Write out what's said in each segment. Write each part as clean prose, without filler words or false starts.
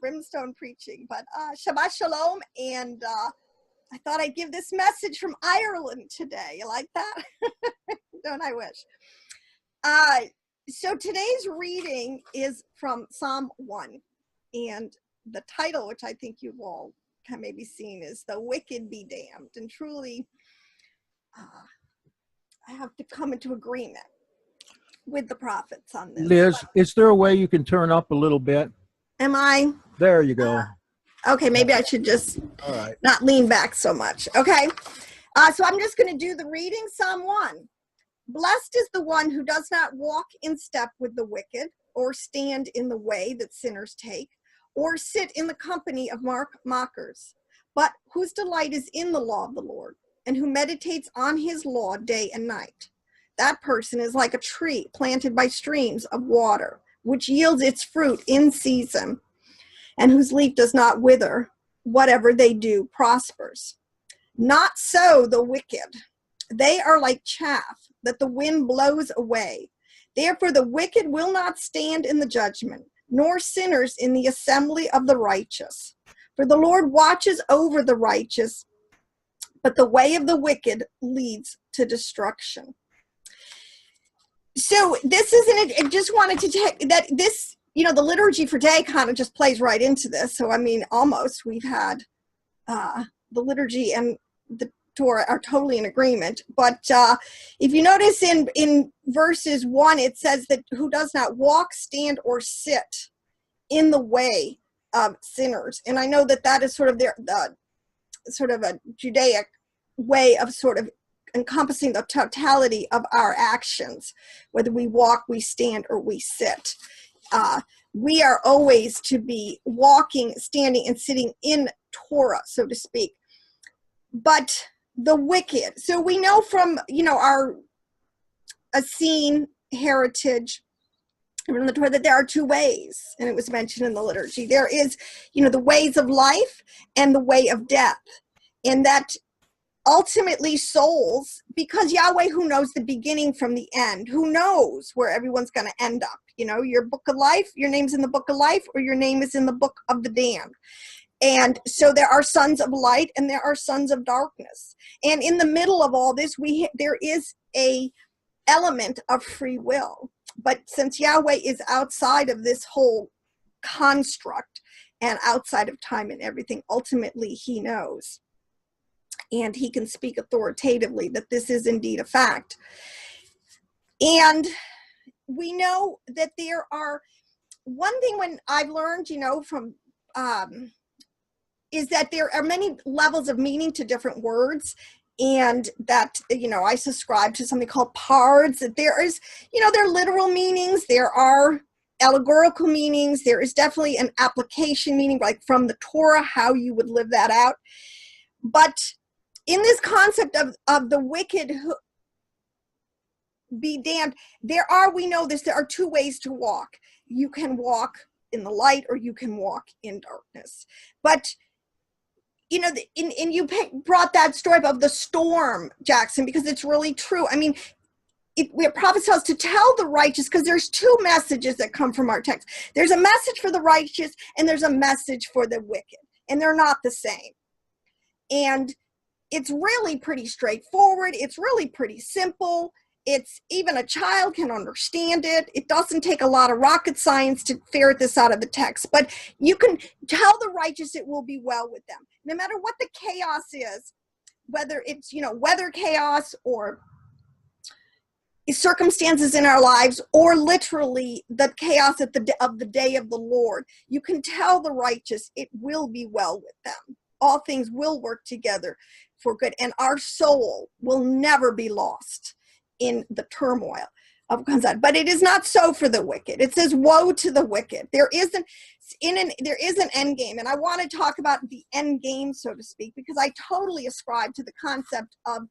brimstone preaching, but Shabbat Shalom, and I thought I'd give this message from Ireland today. You like that? Don't I wish? So today's reading is from Psalm 1, and the title, which I think you've all kind of maybe seen, is "The Wicked Be Damned." And truly, I have to come into agreement with the prophets on this. Liz, is there a way you can turn up a little bit? Am I? There you go. Okay, maybe I should just not lean back so much. Okay, so I'm just going to do the reading. Psalm 1. Blessed is the one who does not walk in step with the wicked, or stand in the way that sinners take, or sit in the company of mockers, but whose delight is in the law of the Lord, and who meditates on his law day and night. That person is like a tree planted by streams of water, which yields its fruit in season, and whose leaf does not wither. Whatever they do prospers. Not so the wicked. They are like chaff that the wind blows away. Therefore the wicked will not stand in the judgment, nor sinners in the assembly of the righteous. For the Lord watches over the righteous, but the way of the wicked leads to destruction. So this isn't, I just wanted to take that this, the liturgy for today kind of just plays right into this. So, I mean, almost we've had the liturgy and the Torah are totally in agreement. But if you notice in verses 1, it says that who does not walk, stand, or sit in the way of sinners. And I know that that is sort of the sort of a Judaic way of sort of encompassing the totality of our actions, whether we walk, we stand, or we sit. We are always to be walking, standing, and sitting in Torah, so to speak. But the wicked, so we know from, our Essene heritage in the Torah that there are two ways, and it was mentioned in the liturgy. There is, the ways of life and the way of death. And that ultimately souls, because Yahweh, who knows the beginning from the end, who knows where everyone's going to end up, your book of life, your name's in the book of life, or your name is in the book of the damned. And so there are sons of light and there are sons of darkness. And in the middle of all this, there is a element of free will. But since Yahweh is outside of this whole construct and outside of time and everything, ultimately he knows. And he can speak authoritatively that this is indeed a fact. And we know that there are, one thing when I've learned, from, is that there are many levels of meaning to different words. And that, I subscribe to something called pards, that there is, there are literal meanings, there are allegorical meanings, there is definitely an application meaning, like from the Torah, how you would live that out. But in this concept of the wicked who be damned, there are two ways to walk. You can walk in the light or you can walk in darkness. But and you brought that story of the storm, Jackson, because it's really true. I mean, the prophet tells us to tell the righteous, because there's two messages that come from our text. There's a message for the righteous and there's a message for the wicked, and they're not the same. And it's really pretty straightforward. It's really pretty simple. It's even a child can understand it. It doesn't take a lot of rocket science to ferret this out of the text, but you can tell the righteous it will be well with them. No matter what the chaos is, whether it's, weather chaos or circumstances in our lives, or literally the chaos of the day of the Lord, you can tell the righteous it will be well with them. All things will work together for good, and our soul will never be lost in the turmoil of concept. But it is not so for the wicked. It says, woe to the wicked. There is an end game. And I want to talk about the end game, so to speak, because I totally ascribe to the concept of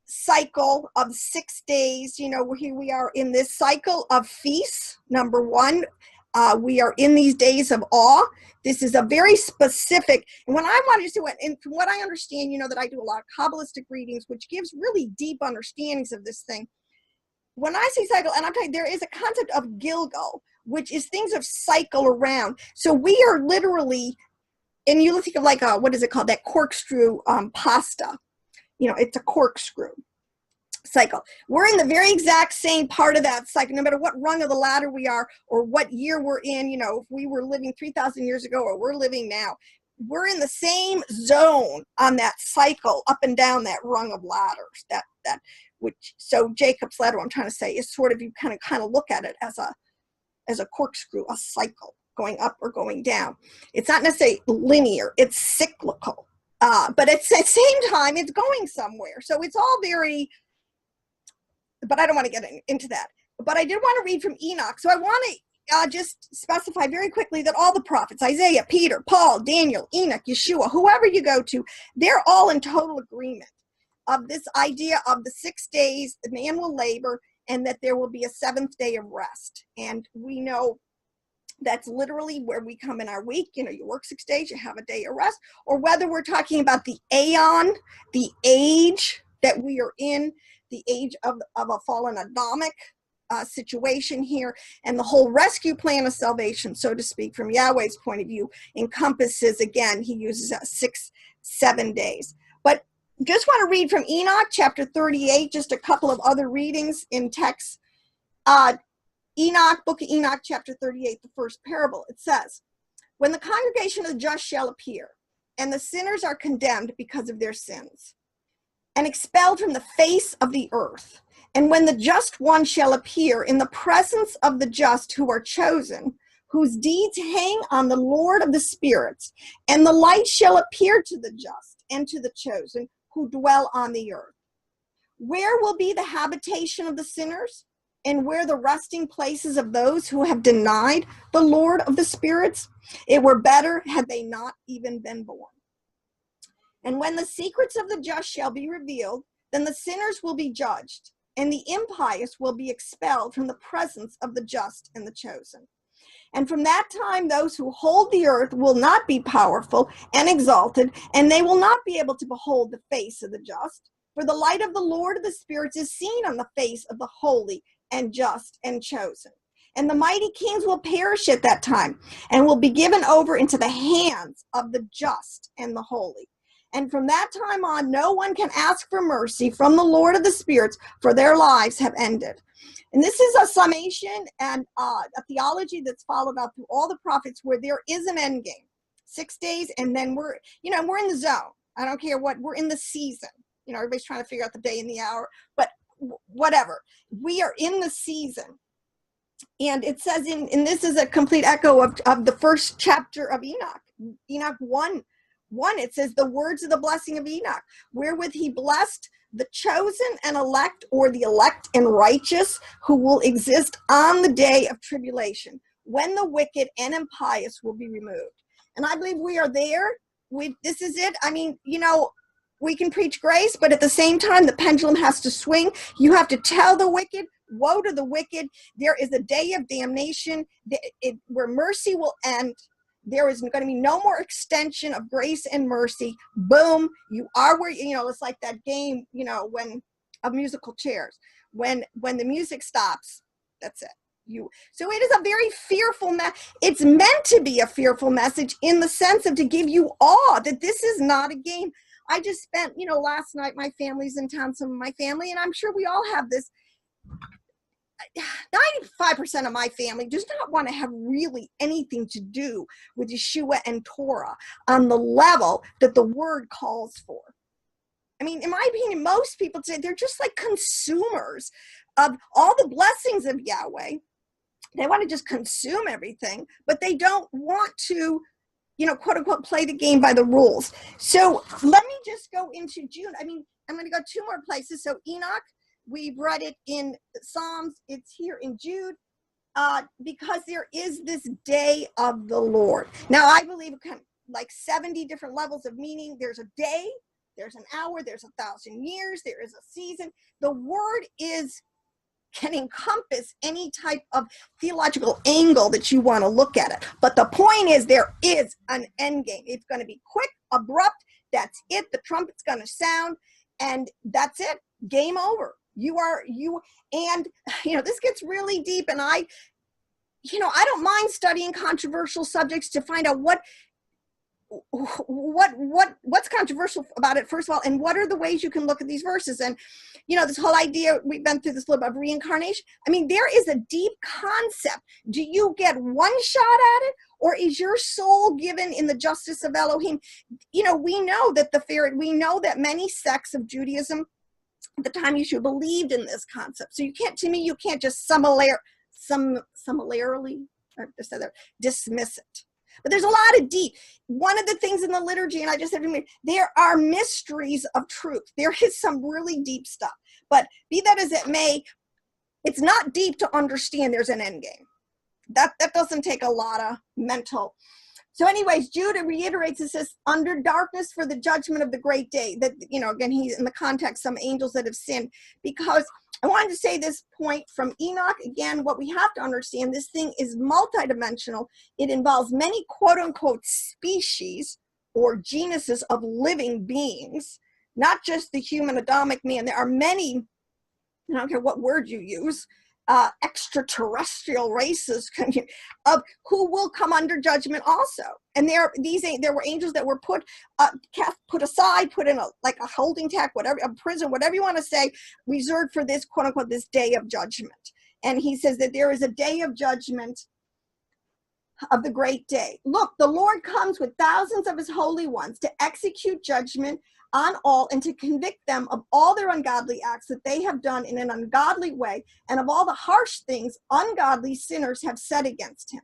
cycle of 6 days. Here we are in this cycle of feasts. Number one, we are in these days of awe. This is a very specific, and when I wanted to do it, and from what I understand, that I do a lot of Kabbalistic readings, which gives really deep understandings of this thing. When I say cycle, and I'm telling you, there is a concept of Gilgal, which is things that cycle around. So we are literally, and you think of like a, what is it called? That corkscrew pasta. You know, it's a corkscrew cycle. We're in the very exact same part of that cycle, no matter what rung of the ladder we are or what year we're in. You know, if we were living 3,000 years ago or we're living now, we're in the same zone on that cycle up and down that rung of ladders. So Jacob's ladder, I'm trying to say, is sort of, you kind of look at it as a corkscrew, a cycle going up or going down. It's not necessarily linear, it's cyclical. But at the same time, it's going somewhere. So it's all very, but I don't want to get into that. But I did want to read from Enoch. So I want to just specify very quickly that all the prophets, Isaiah, Peter, Paul, Daniel, Enoch, Yeshua, whoever you go to, they're all in total agreement of this idea of the 6 days the man will labor and that there will be a seventh day of rest. And we know that's literally where we come in our week. You know, you work 6 days, you have a day of rest. Or whether we're talking about the aeon, the age that we are in, the age of a fallen Adamic situation here, and the whole rescue plan of salvation, so to speak, from Yahweh's point of view, encompasses, again, he uses 7 days. But just want to read from Enoch chapter 38, just a couple of other readings in text. Enoch, book of Enoch, chapter 38, the first parable. It says, when the congregation of the just shall appear, and the sinners are condemned because of their sins, and expelled from the face of the earth, and when the just one shall appear in the presence of the just who are chosen, whose deeds hang on the Lord of the spirits, and the light shall appear to the just and to the chosen who dwell on the earth. Where will be the habitation of the sinners? And where the resting places of those who have denied the Lord of the spirits? It were better had they not even been born. And when the secrets of the just shall be revealed, then the sinners will be judged, and the impious will be expelled from the presence of the just and the chosen. And from that time, those who hold the earth will not be powerful and exalted, and they will not be able to behold the face of the just. For the light of the Lord of the spirits is seen on the face of the holy and just and chosen. And the mighty kings will perish at that time, and will be given over into the hands of the just and the holy. And from that time on, no one can ask for mercy from the Lord of the spirits, for their lives have ended. And this is a summation and a theology that's followed up through all the prophets, where there is an end game. 6 days, and then we're in the zone. I don't care what, we're in the season. You know, everybody's trying to figure out the day and the hour, but whatever. We are in the season. And it says and this is a complete echo of the first chapter of Enoch. Enoch 1, it says, the words of the blessing of Enoch, wherewith he blessed the chosen and elect, or the elect and righteous, who will exist on the day of tribulation, when the wicked and impious will be removed. And I believe we are there. This is it. I mean, you know, we can preach grace, but at the same time, the pendulum has to swing. You have to tell the wicked, woe to the wicked. There is a day of damnation where mercy will end. There is going to be no more extension of grace and mercy. Boom, you are where, you know, it's like that game, you know, when of musical chairs. When the music stops, that's it. So it is a very fearful it's meant to be a fearful message, in the sense of to give you awe that this is not a game. I just spent, you know, last night, my family's in town, some of my family, and I'm sure we all have this. 95% of my family does not want to have really anything to do with Yeshua and Torah on the level that the word calls for. I mean, in my opinion, most people say they're just like consumers of all the blessings of Yahweh. They want to just consume everything, but they don't want to, you know, quote unquote, play the game by the rules. So let me just go into June. I mean, I'm going to go 2 more places. So Enoch, we've read it in Psalms. It's here in Jude, because there is this day of the Lord. Now, I believe kind of like 70 different levels of meaning. There's a day, there's an hour, there's 1,000 years, there is a season. The word can encompass any type of theological angle that you want to look at it. But the point is, there is an end game. It's going to be quick, abrupt. That's it. The trumpet's going to sound, and that's it. Game over. And you know, this gets really deep, and I don't mind studying controversial subjects to find out what's controversial about it, first of all, and what are the ways you can look at these verses. And this whole idea, we've been through this little bit of reincarnation. I mean, there is a deep concept. Do you get one shot at it, or is your soul given in the justice of Elohim? We know that we know that many sects of Judaism at the time Yeshua believed in this concept. So you can't just summarily dismiss it. But there's a lot of deep. One of the things in the liturgy, and I just said to me, there are mysteries of truth. There is some really deep stuff. But be that as it may, it's not deep to understand there's an end game. That doesn't take a lot of mental. So anyways, Judah reiterates, it says, under darkness for the judgment of the great day. That, again, he's in the context, some angels that have sinned. Because I wanted to say this point from Enoch. Again, what we have to understand, this thing is multidimensional. It involves many quote unquote species or genuses of living beings, not just the human Adamic man. There are many, I don't care what word you use, extraterrestrial races of who will come under judgment also. And there were angels that were put aside, put in a holding tank, whatever, a prison, whatever you want to say, reserved for this quote unquote this day of judgment. And he says that there is a day of judgment of the great day. Look, the Lord comes with thousands of his holy ones to execute judgment on all and to convict them of all their ungodly acts that they have done in an ungodly way, and of all the harsh things ungodly sinners have said against him.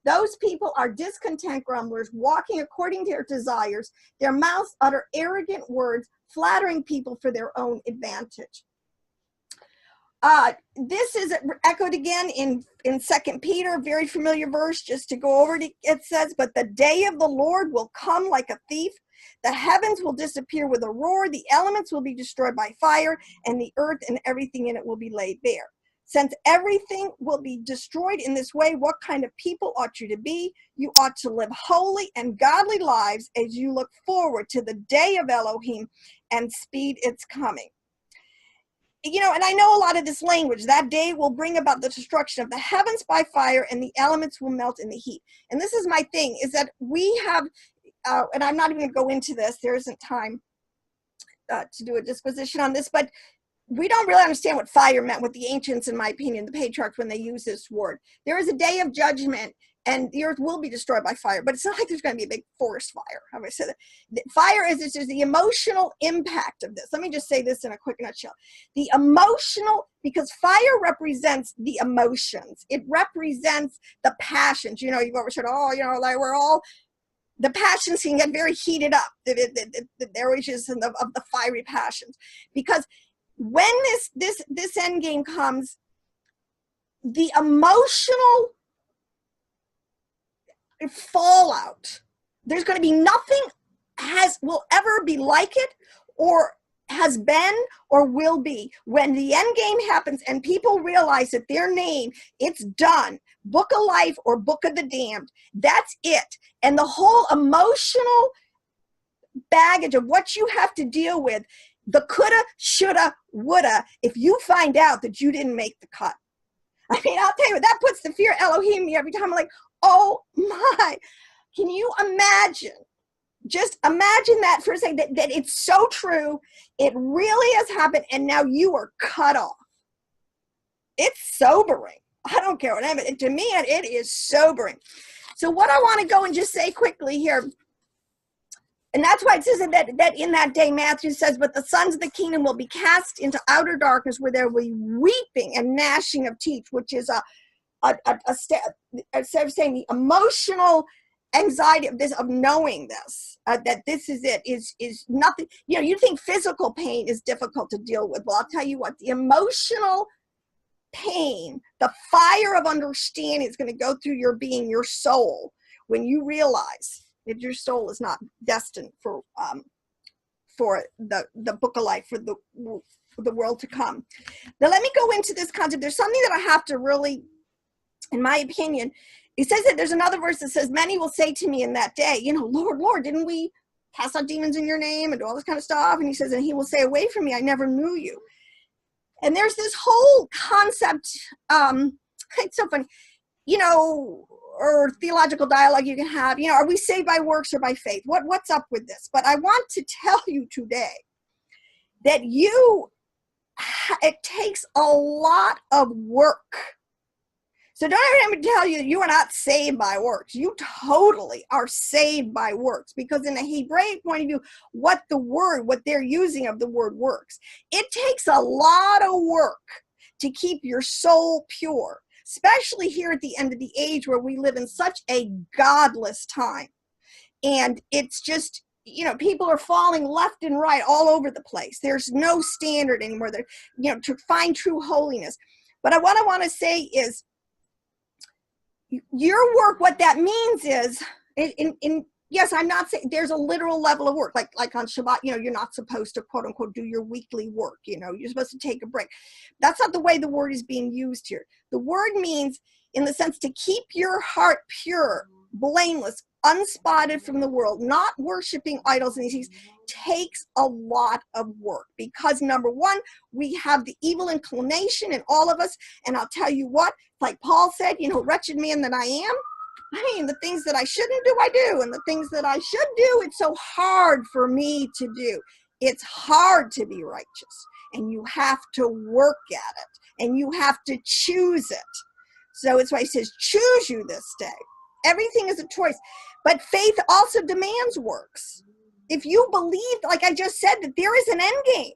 Those people are discontent grumblers, walking according to their desires. Their mouths utter arrogant words, flattering people for their own advantage. This is echoed again in 2 Peter, a very familiar verse, just to go over it. It says, but the day of the Lord will come like a thief. The heavens will disappear with a roar. The elements will be destroyed by fire, and the earth and everything in it will be laid bare. Since everything will be destroyed in this way, what kind of people ought you to be? You ought to live holy and godly lives as you look forward to the day of Elohim and speed its coming. And I know a lot of this language. That day will bring about the destruction of the heavens by fire, and the elements will melt in the heat. And this is my thing, is that we have, and I'm not even going to go into this. There isn't time to do a disposition on this, but we don't really understand what fire meant with the ancients, in my opinion, the patriarchs, when they use this word. There is a day of judgment, and the earth will be destroyed by fire, but it's not like there's going to be a big forest fire. How do I say that? Fire is the emotional impact of this. Let me just say this in a quick nutshell. The emotional, because fire represents the emotions. It represents the passions. You've always said, we're all, the passions can get very heated up. The images of the fiery passions. Because when this end game comes, the emotional fallout, there's going to be nothing will ever be like it, or has been, or will be. When the end game happens and people realize that their name, it's done, book of life or book of the damned, that's it. And the whole emotional baggage of what you have to deal with, the coulda, shoulda, woulda, if you find out that you didn't make the cut. I mean, I'll tell you what, that puts the fear of Elohim in me every time. I'm like, oh my, can you imagine? Just imagine that for a second, that it's so true. It really has happened, and now you are cut off. It's sobering. I don't care what I mean. To me, it is sobering. So what I want to go and just say quickly here, and that's why it says that in that day, Matthew says, but the sons of the kingdom will be cast into outer darkness, where there will be weeping and gnashing of teeth, which is instead of saying the emotional anxiety of knowing this, that this is it, is nothing. You think physical pain is difficult to deal with. Well, I'll tell you what, the emotional pain, the fire of understanding is going to go through your being, your soul, when you realize that your soul is not destined for the book of life, for the world to come. Now let me go into this concept. There's something that I have to really, in my opinion, he says that there's another verse that says, many will say to me in that day, Lord, didn't we cast out demons in your name and do all this kind of stuff? And he says, and he will say, away from me, I never knew you. And there's this whole concept, it's so funny. or theological dialogue you can have, are we saved by works or by faith? What's up with this? But I want to tell you today that it takes a lot of work. So don't ever tell you you are not saved by works. You totally are saved by works, because in a Hebraic point of view, what they're using of the word works, it takes a lot of work to keep your soul pure, especially here at the end of the age where we live in such a godless time. And it's just, people are falling left and right all over the place. There's no standard anymore that, to find true holiness. But what I want to say is, your work, what that means is, yes, I'm not saying there's a literal level of work, like on Shabbat, you're not supposed to quote unquote do your weekly work, you're supposed to take a break. That's not the way the word is being used here. The word means in the sense to keep your heart pure, blameless, unspotted from the world, not worshiping idols and these things, takes a lot of work, because number one, we have the evil inclination in all of us. And I'll tell you what, like Paul said, wretched man that I am, the things that I shouldn't do, I do. And the things that I should do, it's so hard for me to do. It's hard to be righteous. And you have to work at it. And you have to choose it. So it's why he says, choose you this day. Everything is a choice. But faith also demands works. If you believe, like I just said, that there is an end game,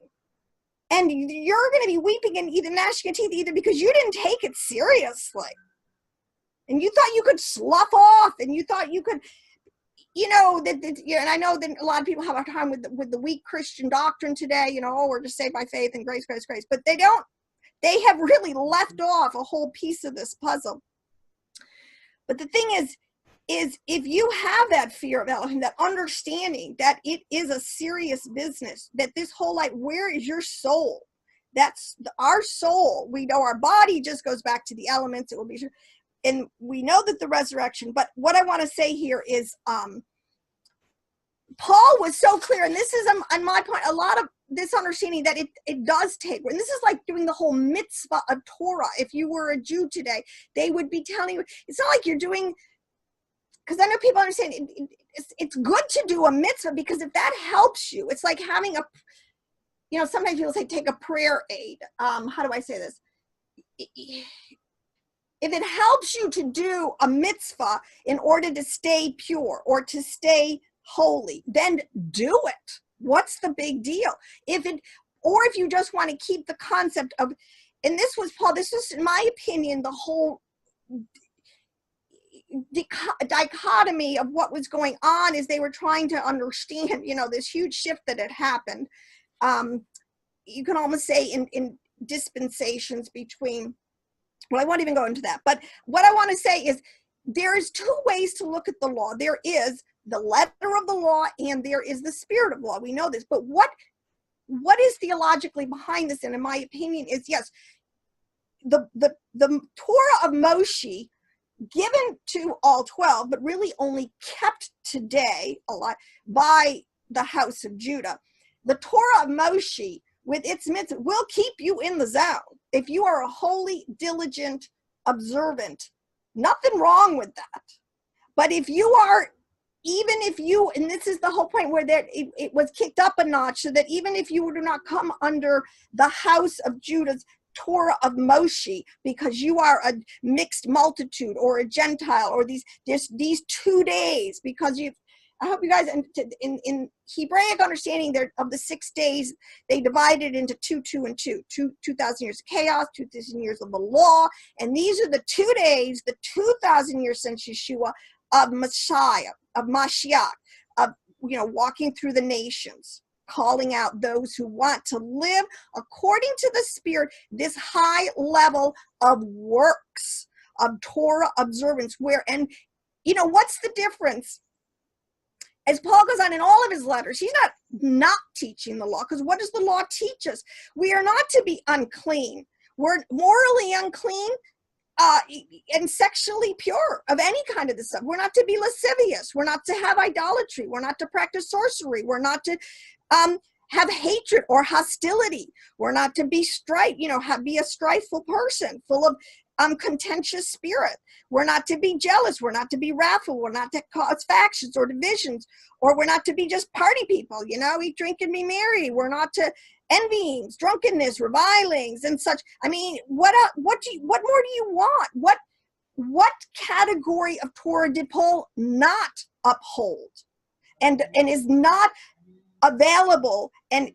and you're going to be weeping and either gnashing your teeth either because you didn't take it seriously, and you thought you could slough off, and you thought you could, and I know that a lot of people have a time with the weak Christian doctrine today, we're just saved by faith and grace, grace, grace. But they have really left off a whole piece of this puzzle. But the thing is if you have that fear of Elohim, that understanding that it is a serious business, that this whole life, where is your soul? That's our soul. We know our body just goes back to the elements. It will be, and we know that the resurrection. But what I want to say here is, Paul was so clear, and this is on my point, a lot of this understanding that it does take, and this is like doing the whole mitzvah of Torah. If you were a Jew today, they would be telling you, it's not like you're doing, because I know people understand it's good to do a mitzvah, because if that helps you, it's like having sometimes people say take a prayer aid. How do I say this? If it helps you to do a mitzvah in order to stay pure or to stay holy, then do it. What's the big deal? If you just want to keep the concept of, and this was Paul, this was, in my opinion, the whole dichotomy of what was going on is they were trying to understand, this huge shift that had happened. You can almost say in dispensations between, well, I won't even go into that. But what I want to say is there's two ways to look at the law. There is the letter of the law and there is the spirit of law. We know this. But what is theologically behind this, and in my opinion, is yes, the Torah of Moshe, given to all 12, but really only kept today a lot by the house of Judah. The Torah of Moshe, with its mitzvah, will keep you in the zone. If you are a holy, diligent, observant, nothing wrong with that. But if you are, and this is the whole point where it was kicked up a notch, so that even if you do not come under the house of Judah's Torah of Moshe, because you are a mixed multitude or a Gentile, or these 2 days, because I hope you guys, in Hebraic understanding of the 6 days, they divided into 2 and 2, 2,000 years of chaos, 2,000 years of the law, and these are the 2 days, the 2,000 years since Yeshua, of Messiah, of Mashiach, of walking through the nations, calling out those who want to live according to the Spirit, this high level of works, of Torah observance, and what's the difference? As Paul goes on in all of his letters, he's not teaching the law, because what does the law teach us? We are not to be unclean. We're morally unclean and sexually pure of any kind of this stuff. We're not to be lascivious. We're not to have idolatry. We're not to practice sorcery. We're not to have hatred or hostility. We're not to be be a strifeful person, full of contentious spirit. We're not to be jealous. We're not to be wrathful. We're not to cause factions or divisions, or we're not to be just party people, eat, drink, and be merry. We're not to envyings, drunkenness, revilings, and such. I mean, what more do you want? What category of Torah did Paul not uphold and is not available and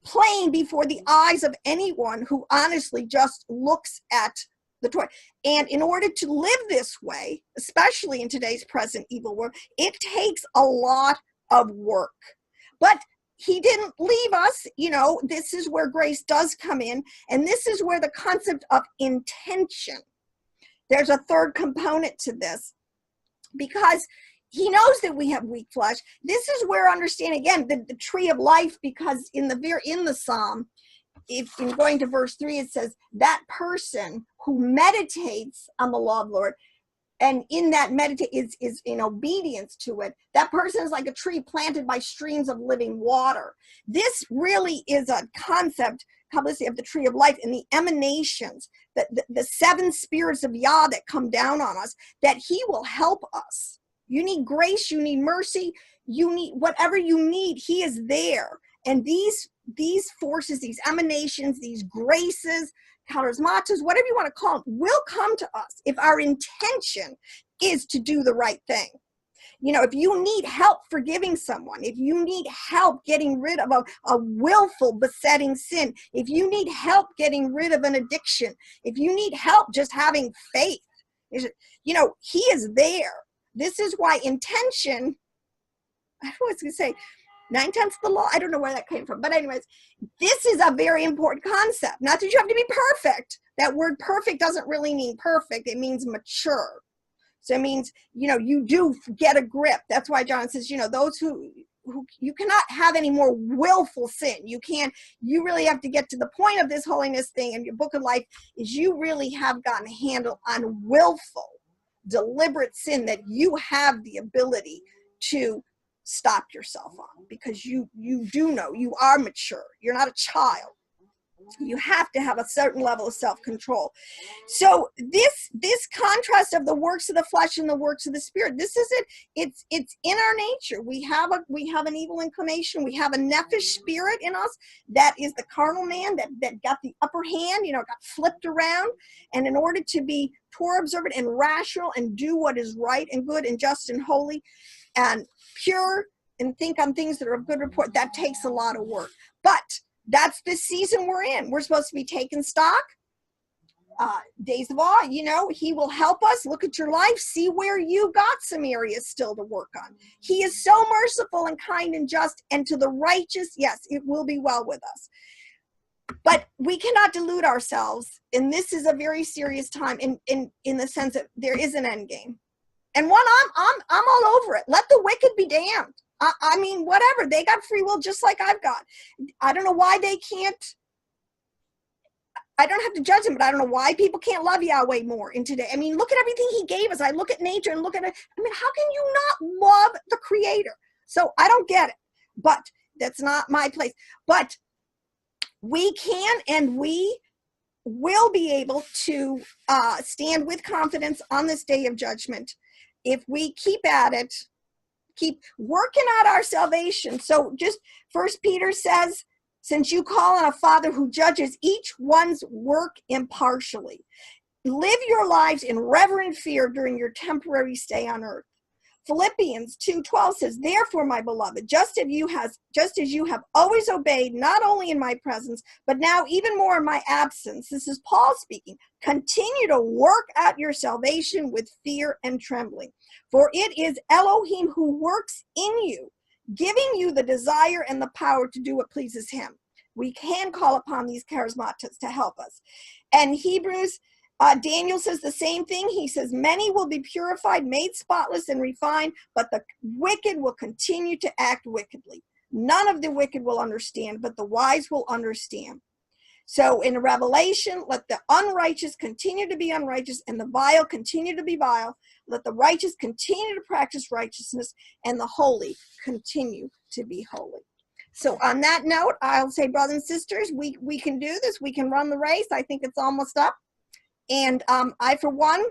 plain before the eyes of anyone who honestly just looks at the Torah? And in order to live this way, especially in today's present evil world, it takes a lot of work. But he didn't leave us. This is where grace does come in, and this is where the concept of intention, there's a third component to this, because he knows that we have weak flesh. This is where understanding, again, the tree of life, because in the Psalm, if in going to verse 3, it says, that person who meditates on the law of the Lord, and in that meditate is in obedience to it, that person is like a tree planted by streams of living water. This really is a concept, obviously, of the tree of life and the emanations, the 7 spirits of Yah that come down on us, that he will help us. You need grace, you need mercy, you need whatever you need, he is there. And these forces, these emanations, these graces, charismatas, whatever you want to call them, will come to us if our intention is to do the right thing. If you need help forgiving someone, if you need help getting rid of a willful besetting sin, if you need help getting rid of an addiction, if you need help just having faith, he is there. This is why intention, I was going to say, 9 tenths of the law. I don't know where that came from. But anyways, this is a very important concept. Not that you have to be perfect. That word perfect doesn't really mean perfect. It means mature. So it means, you do get a grip. That's why John says, those who you cannot have any more willful sin. You really have to get to the point of this holiness thing in your book of life, is you really have gotten a handle on willful, deliberate sin that you have the ability to stop yourself on, because you do know you are mature. You're not a child. You have to have a certain level of self-control. So this contrast of the works of the flesh and the works of the spirit, this is it. It's in our nature. We have an evil inclination. We have a nephesh spirit in us that is the carnal man that got the upper hand, got flipped around. And in order to be Torah observant and rational and do what is right and good and just and holy and pure and think on things that are of good report, that takes a lot of work. But that's the season we're in. We're supposed to be taking stock. Days of awe, he will help us. Look at your life. See where you got some areas still to work on. He is so merciful and kind and just, and to the righteous, yes, it will be well with us. But we cannot delude ourselves. And this is a very serious time in the sense that there is an end game. And I'm all over it. Let the wicked be damned. I mean, whatever. They got free will just like I've got. I don't know why they can't. I don't have to judge them, but I don't know why people can't love Yahweh more in today. I mean, look at everything he gave us. I look at nature and look at it. I mean, how can you not love the Creator? So I don't get it, but that's not my place. But we can and we will be able to stand with confidence on this day of judgment if we keep at it, keep working out our salvation. So just First Peter says, since you call on a Father who judges each one's work impartially, live your lives in reverent fear during your temporary stay on earth. Philippians 2:12 says, therefore, my beloved, just as you have always obeyed, not only in my presence, but now even more in my absence, this is Paul speaking, continue to work out your salvation with fear and trembling. For it is Elohim who works in you, giving you the desire and the power to do what pleases him. We can call upon these charismatas to help us. And Hebrews, Daniel says the same thing. He says, many will be purified, made spotless and refined, but the wicked will continue to act wickedly. None of the wicked will understand, but the wise will understand. So in Revelation, let the unrighteous continue to be unrighteous and the vile continue to be vile. Let the righteous continue to practice righteousness and the holy continue to be holy. So on that note, I'll say, brothers and sisters, we can do this. We can run the race. I think it's almost up. And I, for one,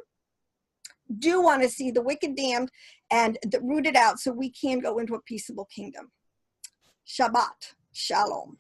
do want to see the wicked damned and rooted out so we can go into a peaceable kingdom. Shabbat Shalom.